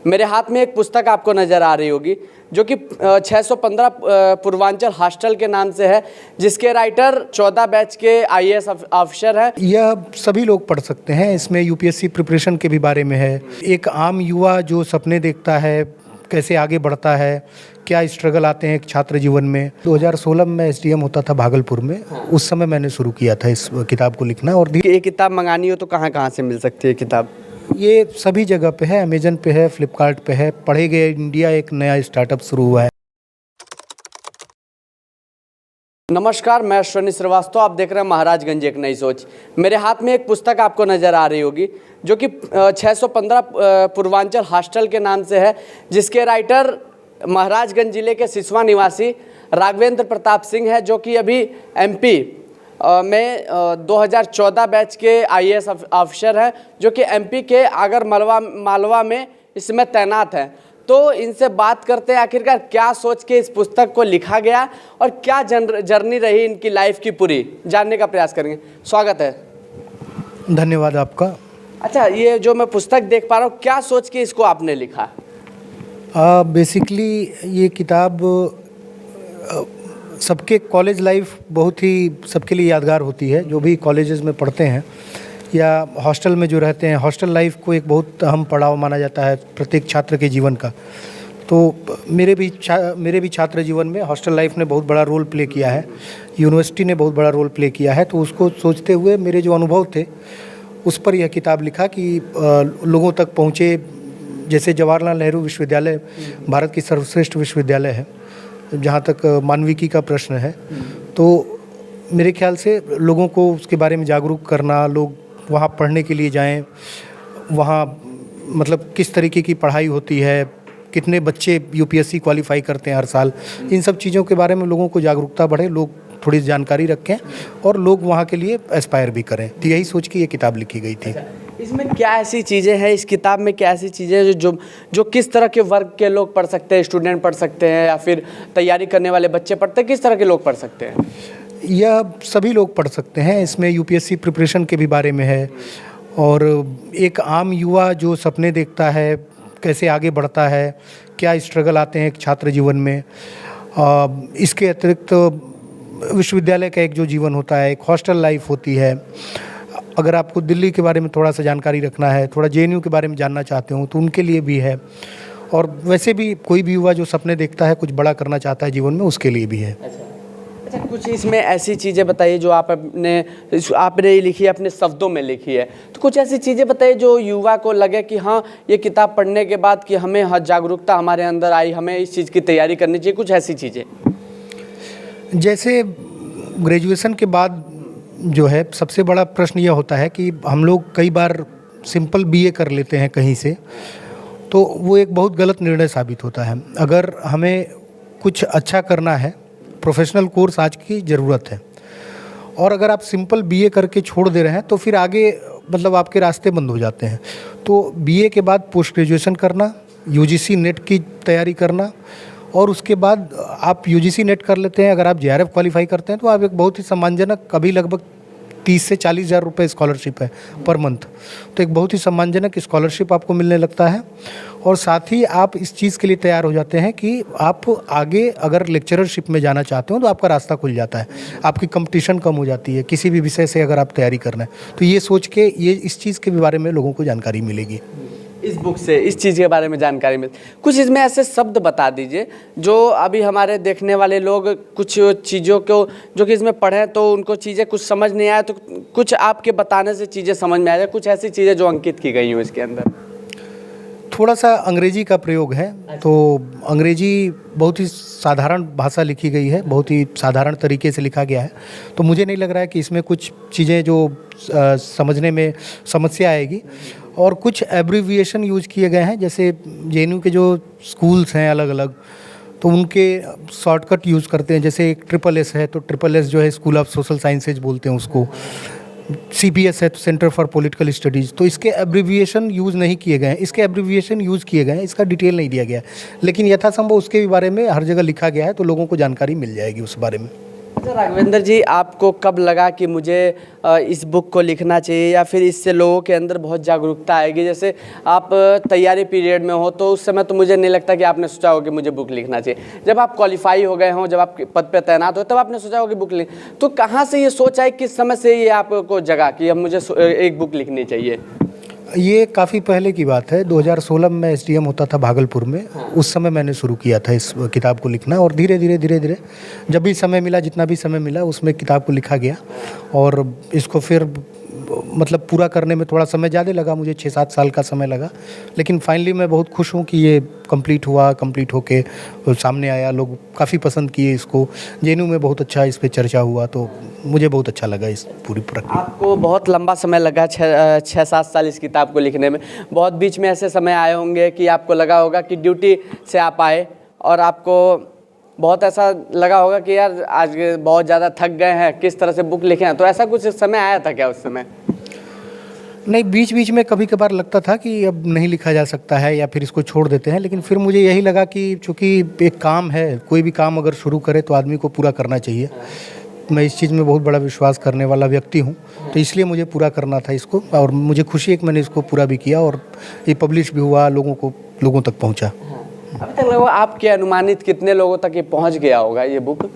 मेरे हाथ में एक पुस्तक आपको नज़र आ रही होगी जो कि 615 पूर्वांचल हॉस्टल के नाम से है, जिसके राइटर 14 बैच के आईएएस अफसर हैं। यह सभी लोग पढ़ सकते हैं। इसमें यूपीएससी प्रिपरेशन के भी बारे में है। एक आम युवा जो सपने देखता है, कैसे आगे बढ़ता है, क्या स्ट्रगल आते हैं एक छात्र जीवन में। 2016 में एसडीएम होता था भागलपुर में। उस समय मैंने शुरू किया था इस किताब को लिखना। और ये किताब मंगानी हो तो कहाँ कहाँ से मिल सकती है किताब? ये सभी जगह पे है, अमेजन पे है, फ्लिपकार्ट पे है। पढ़े गए इंडिया एक नया स्टार्टअप शुरू हुआ है। नमस्कार, मैं अश्विनी श्रीवास्तव, आप देख रहे हैं महाराजगंज एक नई सोच। मेरे हाथ में एक पुस्तक आपको नज़र आ रही होगी जो कि 615 पूर्वांचल हॉस्टल के नाम से है, जिसके राइटर महाराजगंज जिले के सिसवा निवासी राघवेंद्र प्रताप सिंह है, जो कि अभी एमपी में 2014 बैच के आईएएस अफसर हैं, जो कि एमपी के आगर मालवा में इसमें तैनात हैं। तो इनसे बात करते हैं आखिरकार क्या सोच के इस पुस्तक को लिखा गया और क्या जर्नी रही इनकी लाइफ की पूरी, जानने का प्रयास करेंगे। स्वागत है। धन्यवाद आपका। अच्छा, ये जो मैं पुस्तक देख पा रहा हूँ, क्या सोच के इसको आपने लिखा? बेसिकली ये किताब सबके कॉलेज लाइफ बहुत ही सबके लिए यादगार होती है। जो भी कॉलेजेस में पढ़ते हैं या हॉस्टल में जो रहते हैं, हॉस्टल लाइफ को एक बहुत अहम पड़ाव माना जाता है प्रत्येक छात्र के जीवन का। तो मेरे भी छात्र जीवन में हॉस्टल लाइफ ने बहुत बड़ा रोल प्ले किया है, यूनिवर्सिटी ने बहुत बड़ा रोल प्ले किया है। तो उसको सोचते हुए मेरे जो अनुभव थे उस पर यह किताब लिखा कि लोगों तक पहुँचे। जैसे जवाहरलाल नेहरू विश्वविद्यालय भारत की सर्वश्रेष्ठ विश्वविद्यालय है जहाँ तक मानविकी का प्रश्न है। तो मेरे ख्याल से लोगों को उसके बारे में जागरूक करना, लोग वहाँ पढ़ने के लिए जाएं, वहाँ मतलब किस तरीके की पढ़ाई होती है, कितने बच्चे यूपीएससी क्वालिफाई करते हैं हर साल, इन सब चीज़ों के बारे में लोगों को जागरूकता बढ़े, लोग थोड़ी जानकारी रखें और लोग वहाँ के लिए एस्पायर भी करें। तो यही सोच के ये किताब लिखी गई थी। इसमें क्या ऐसी चीज़ें हैं, इस किताब में क्या ऐसी चीज़ें हैं जो किस तरह के वर्ग के लोग पढ़ सकते हैं? स्टूडेंट पढ़ सकते हैं या फिर तैयारी करने वाले बच्चे पढ़ते हैं? किस तरह के लोग पढ़ सकते हैं? यह सभी लोग पढ़ सकते हैं। इसमें यूपीएससी प्रिपरेशन के भी बारे में है और एक आम युवा जो सपने देखता है, कैसे आगे बढ़ता है, क्या स्ट्रगल आते हैं एक छात्र जीवन में। इसके अतिरिक्त विश्वविद्यालय का एक जो जीवन होता है, एक हॉस्टल लाइफ होती है। अगर आपको दिल्ली के बारे में थोड़ा सा जानकारी रखना है, थोड़ा जेएनयू के बारे में जानना चाहते हो तो उनके लिए भी है। और वैसे भी कोई भी युवा जो सपने देखता है, कुछ बड़ा करना चाहता है जीवन में, उसके लिए भी है। अच्छा, कुछ इसमें ऐसी चीज़ें बताइए जो आपने लिखी है, अपने शब्दों में लिखी है। तो कुछ ऐसी चीज़ें बताइए जो युवा को लगे कि हाँ, ये किताब पढ़ने के बाद कि हमें जागरूकता हमारे अंदर आई, हमें इस चीज़ की तैयारी करनी चाहिए। कुछ ऐसी चीज़ें जैसे ग्रेजुएशन के बाद जो है सबसे बड़ा प्रश्न यह होता है कि हम लोग कई बार सिंपल बीए कर लेते हैं कहीं से, तो वो एक बहुत गलत निर्णय साबित होता है। अगर हमें कुछ अच्छा करना है, प्रोफेशनल कोर्स आज की ज़रूरत है। और अगर आप सिंपल बीए करके छोड़ दे रहे हैं तो फिर आगे मतलब आपके रास्ते बंद हो जाते हैं। तो बीए के बाद पोस्ट ग्रेजुएशन करना, यूजीसी नेट की तैयारी करना, और उसके बाद आप यूजीसी नेट कर लेते हैं, अगर आप जेआरएफ क्वालिफाई करते हैं तो आप एक बहुत ही सम्मानजनक, अभी लगभग 30 से 40 हज़ार रुपये स्कॉलरशिप है पर मंथ। तो एक बहुत ही सम्मानजनक स्कॉलरशिप आपको मिलने लगता है। और साथ ही आप इस चीज़ के लिए तैयार हो जाते हैं कि आप आगे अगर लेक्चररशिप में जाना चाहते हो तो आपका रास्ता खुल जाता है, आपकी कंपटीशन कम हो जाती है किसी भी विषय से अगर आप तैयारी करना है। तो ये सोच के इस चीज़ के बारे में लोगों को जानकारी मिलेगी। इस बुक से इस चीज़ के बारे में जानकारी मिल। कुछ इसमें ऐसे शब्द बता दीजिए जो अभी हमारे देखने वाले लोग कुछ चीज़ों को जो कि इसमें पढ़ें तो उनको चीज़ें कुछ समझ नहीं आए, तो कुछ आपके बताने से चीज़ें समझ में आ जाए। कुछ ऐसी चीज़ें जो अंकित की गई हो इसके अंदर। थोड़ा सा अंग्रेजी का प्रयोग है। तो अंग्रेजी बहुत ही साधारण भाषा लिखी गई है, बहुत ही साधारण तरीके से लिखा गया है। तो मुझे नहीं लग रहा है कि इसमें कुछ चीज़ें जो समझने में समस्या आएगी। और कुछ एब्रीविएशन यूज किए गए हैं, जैसे जेएनयू के जो स्कूल्स हैं अलग अलग, तो उनके शॉर्टकट यूज़ करते हैं। जैसे एक SSS है तो SSS जो है स्कूल ऑफ सोशल साइंसेज बोलते हैं उसको। CPS है तो सेंटर फॉर पॉलिटिकल स्टडीज़। तो इसके एब्रीविएशन यूज़ नहीं किए गए हैं, इसके एब्रीविएशन यूज़ किए गए हैं, इसका डिटेल नहीं दिया गया है। लेकिन यथासंभव उसके भी बारे में हर जगह लिखा गया है, तो लोगों को जानकारी मिल जाएगी उस बारे में। अच्छा राघवेंद्र जी, आपको कब लगा कि मुझे इस बुक को लिखना चाहिए, या फिर इससे लोगों के अंदर बहुत जागरूकता आएगी? जैसे आप तैयारी पीरियड में हो तो उस समय तो मुझे नहीं लगता कि आपने सोचा हो कि मुझे बुक लिखना चाहिए। जब आप क्वालिफाई हो गए हों, जब आप पद पे तैनात हो, तब आपने सोचा हो कि बुक लिख, तो कहाँ से ये सोच आई, किस समय से ये आपको जगा कि अब मुझे एक बुक लिखनी चाहिए? ये काफ़ी पहले की बात है। 2016 में एसडीएम होता था भागलपुर में। उस समय मैंने शुरू किया था इस किताब को लिखना, और धीरे धीरे जब भी समय मिला, जितना भी समय मिला, उसमें किताब को लिखा गया। और इसको फिर मतलब पूरा करने में थोड़ा समय ज़्यादा लगा, मुझे 6-7 साल का समय लगा। लेकिन फाइनली मैं बहुत खुश हूँ कि ये कंप्लीट हुआ, कंप्लीट होके सामने आया। लोग काफ़ी पसंद किए इसको। जेएनयू में बहुत अच्छा इस पे चर्चा हुआ, तो मुझे बहुत अच्छा लगा इस पूरी प्रक्रिया। आपको बहुत लंबा समय लगा, 6-7 साल इस किताब को लिखने में। बहुत बीच में ऐसे समय आए होंगे कि आपको लगा होगा कि ड्यूटी से आप आए और आपको बहुत ऐसा लगा होगा कि यार आज बहुत ज़्यादा थक गए हैं, किस तरह से बुक लिखें? तो ऐसा कुछ समय आया था क्या उस समय? नहीं, बीच बीच में कभी कभार लगता था कि अब नहीं लिखा जा सकता है या फिर इसको छोड़ देते हैं। लेकिन फिर मुझे यही लगा कि चूँकि एक काम है, कोई भी काम अगर शुरू करे तो आदमी को पूरा करना चाहिए। मैं इस चीज़ में बहुत बड़ा विश्वास करने वाला व्यक्ति हूँ, तो इसलिए मुझे पूरा करना था इसको। और मुझे खुशी है कि मैंने इसको पूरा भी किया और ये पब्लिश भी हुआ, लोगों तक पहुँचा। अभी तक लगभग आपके अनुमानित कितने लोगों तक ये पहुंच गया होगा ये बुक?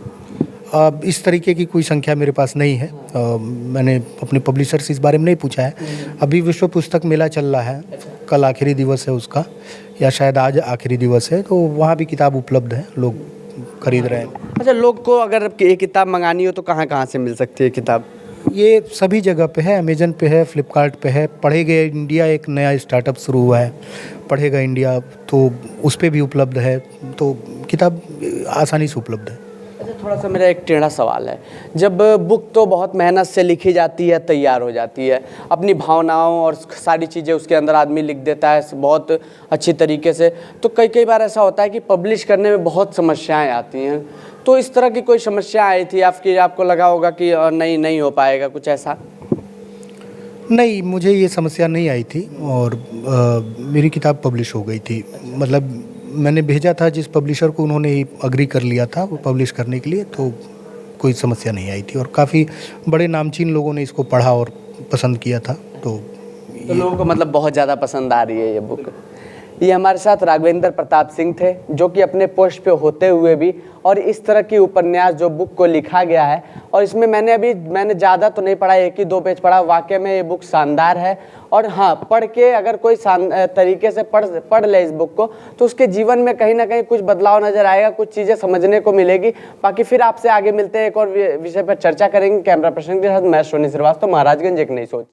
इस तरीके की कोई संख्या मेरे पास नहीं है। मैंने अपने पब्लिशर से इस बारे में नहीं पूछा है। अभी विश्व पुस्तक मेला चल रहा है, कल आखिरी दिवस है उसका, या शायद आज आखिरी दिवस है, तो वहाँ भी किताब उपलब्ध है, लोग खरीद रहे हैं। अच्छा, लोग को अगर ये किताब मंगानी हो तो कहाँ कहाँ से मिल सकती है किताब? ये सभी जगह पे है, अमेजन पे है, फ्लिपकार्ट पे है। पढ़ेगा इंडिया एक नया स्टार्टअप शुरू हुआ है, पढ़ेगा इंडिया, तो उस पे भी उपलब्ध है। तो किताब आसानी से उपलब्ध है। अच्छा, थोड़ा सा मेरा एक टेढ़ा सवाल है। जब बुक तो बहुत मेहनत से लिखी जाती है, तैयार हो जाती है, अपनी भावनाओं और सारी चीज़ें उसके अंदर आदमी लिख देता है बहुत अच्छी तरीके से, तो कई बार ऐसा होता है कि पब्लिश करने में बहुत समस्याएं आती हैं। तो इस तरह की कोई समस्या आई थी आपको लगा होगा कि नहीं हो पाएगा, कुछ ऐसा? नहीं, मुझे ये समस्या नहीं आई थी, और मेरी किताब पब्लिश हो गई थी। मतलब मैंने भेजा था जिस पब्लिशर को, उन्होंने ही अग्री कर लिया था वो पब्लिश करने के लिए, तो कोई समस्या नहीं आई थी। और काफ़ी बड़े नामचीन लोगों ने इसको पढ़ा और पसंद किया था। तो लोगों को मतलब बहुत ज़्यादा पसंद आ रही है ये बुक। ये हमारे साथ राघवेंद्र प्रताप सिंह थे, जो कि अपने पोस्ट पे होते हुए भी और इस तरह की उपन्यास जो बुक को लिखा गया है, और इसमें मैंने ज़्यादा तो नहीं पढ़ा, 1 ही 2 पेज पढ़ा। वाकई में ये बुक शानदार है। और हाँ, पढ़ के अगर कोई तरीके से पढ़ ले इस बुक को, तो उसके जीवन में कहीं ना कहीं कुछ बदलाव नजर आएगा, कुछ चीज़ें समझने को मिलेगी। बाकी फिर आपसे आगे मिलते हैं, एक और विषय पर चर्चा करेंगे। कैमरा पर्सन के साथ मैं श्रोनी श्रीवास्तव, महाराजगंज एक नई सोच।